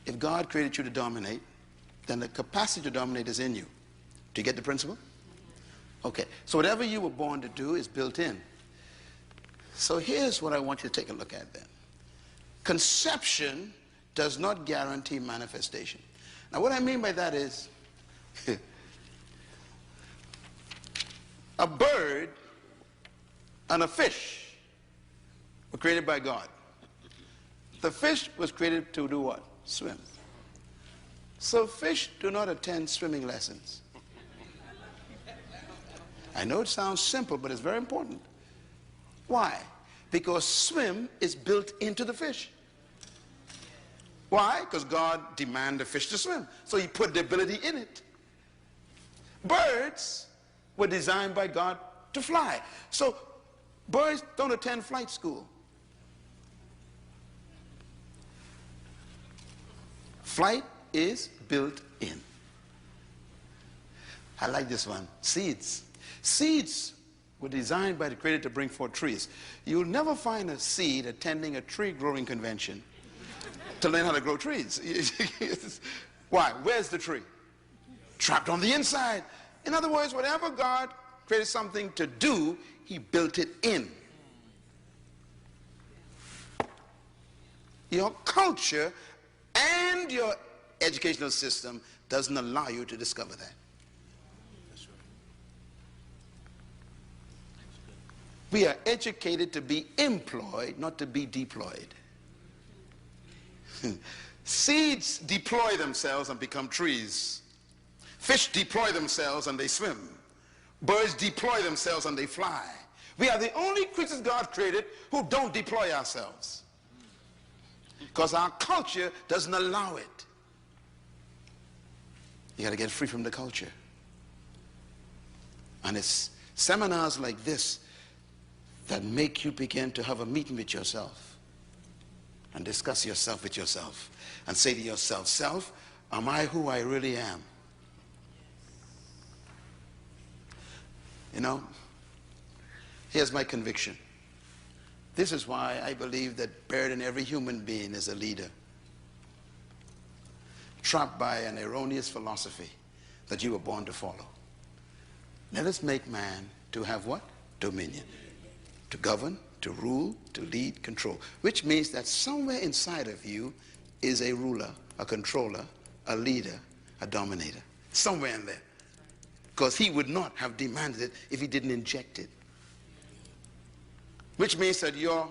if God created you to dominate, then the capacity to dominate is in you. Do you get the principle? Okay, so whatever you were born to do is built in. So here's what I want you to take a look at then. Conception does not guarantee manifestation. Now what I mean by that is, a bird and a fish were created by God. The fish was created to do what? Swim. So fish do not attend swimming lessons. I know it sounds simple, but it's very important. Why? Because swim is built into the fish. Why? Because God demanded the fish to swim. So he put the ability in it. Birds were designed by God to fly. So birds don't attend flight school. Flight is built in. I like this one. Seeds. Seeds were designed by the Creator to bring forth trees. You'll never find a seed attending a tree growing convention to learn how to grow trees. Why? Where's the tree? Trapped on the inside. In other words, whatever God created something to do, he built it in. Your culture and your educational system doesn't allow you to discover that. We are educated to be employed, not to be deployed. Seeds deploy themselves and become trees. Fish deploy themselves and they swim. Birds deploy themselves and they fly. We are the only creatures God created who don't deploy ourselves, because our culture doesn't allow it. You got to get free from the culture. And it's seminars like this that make you begin to have a meeting with yourself and discuss yourself with yourself and say to yourself, self, am I who I really am? You know, here's my conviction. This is why I believe that buried in every human being is a leader, trapped by an erroneous philosophy that you were born to follow. Let us make man to have what? Dominion. To govern, to rule, to lead, control. Which means that somewhere inside of you is a ruler, a controller, a leader, a dominator. Somewhere in there. Because he would not have demanded it if he didn't inject it. Which means that your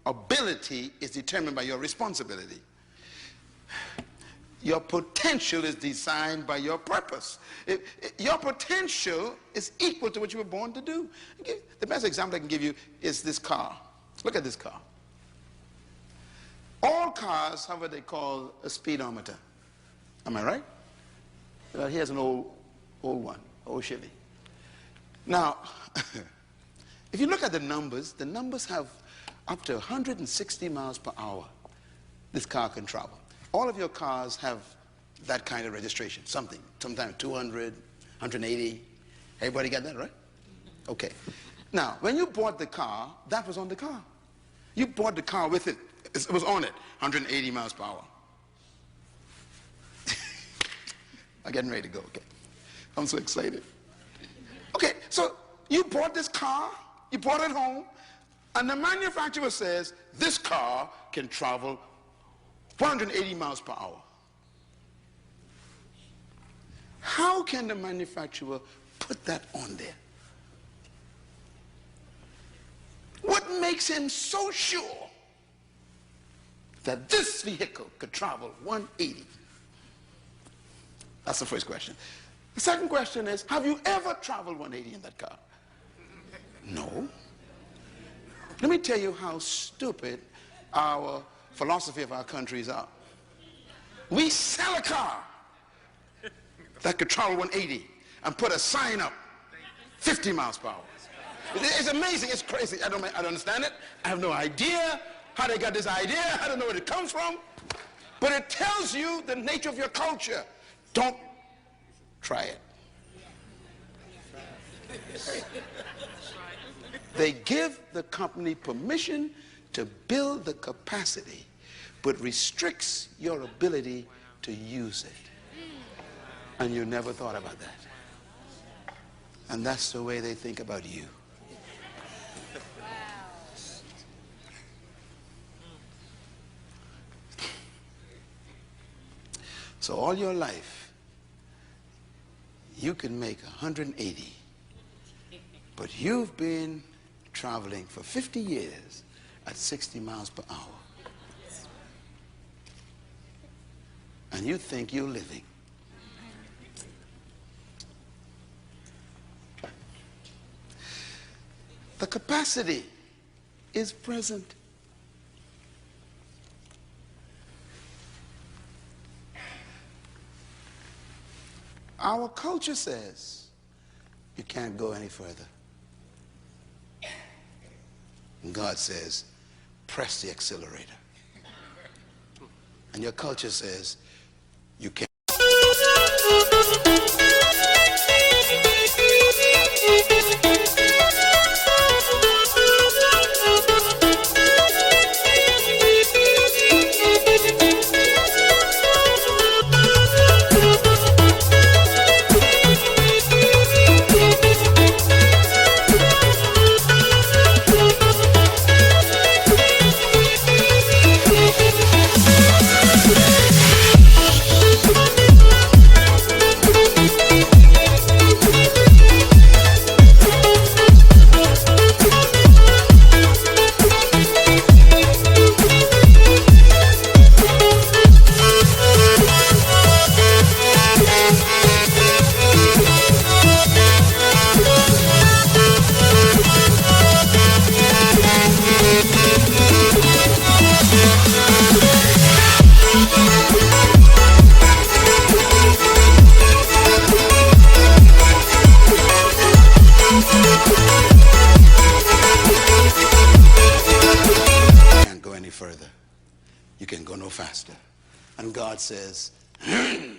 ability is determined by your responsibility. Your potential is designed by your purpose. Your potential is equal to what you were born to do. The best example I can give you is this car. Look at this car. All cars have what they call a speedometer. Am I right? Well, here's an old one, old Chevy. Now, if you look at the numbers have up to 160 miles per hour this car can travel. All of your cars have that kind of registration, sometimes 200, 180. Everybody got that, right? Okay. Now, when you bought the car, that was on the car. You bought the car with it. It was on it, 180 miles per hour. I'm getting ready to go, okay. I'm so excited. Okay, so you bought this car, you brought it home, and the manufacturer says this car can travel 180 miles per hour. How can the manufacturer put that on there? What makes him so sure that this vehicle could travel 180? That's the first question. The second question is, have you ever traveled 180 in that car? No. Let me tell you how stupid our philosophy of our countries are. We sell a car that could travel 180 and put a sign up 50 miles per hour. It's amazing, it's crazy. I don't understand it. I have no idea how they got this idea. I don't know where it comes from. But it tells you the nature of your culture. Don't try it. They give the company permission to build the capacity, but restricts your ability to use it. And you never thought about that. And that's the way they think about you. So all your life, you can make 180, but you've been traveling for 50 years at 60 miles per hour. And you think you're living. The capacity is present. Our culture says you can't go any further. And God says, press the accelerator. And your culture says, you can't. Further. You can go no faster. And God says, and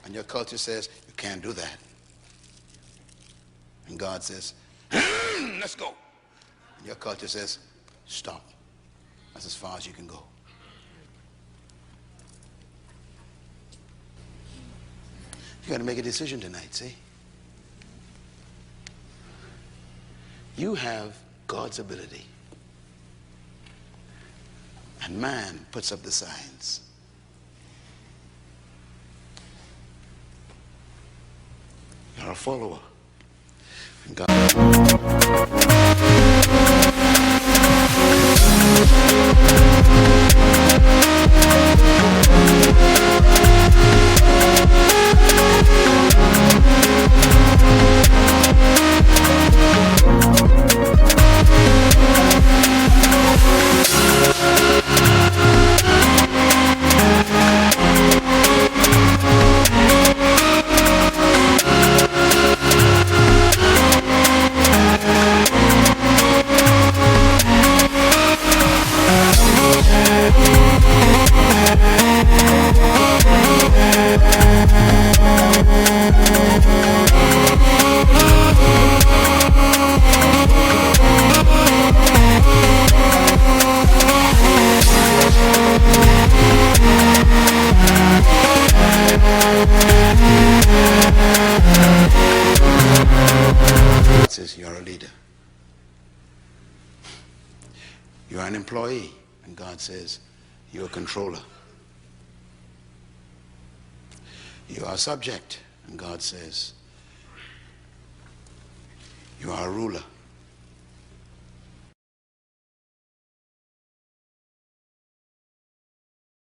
your culture says, you can't do that. And God says, let's go. And your culture says, stop. That's as far as you can go. You got to make a decision tonight, see? You have God's ability. And man puts up the signs. You're a follower. And God says you're a leader. You're an employee, and God says you're a controller. You are a subject, and God says you are a ruler.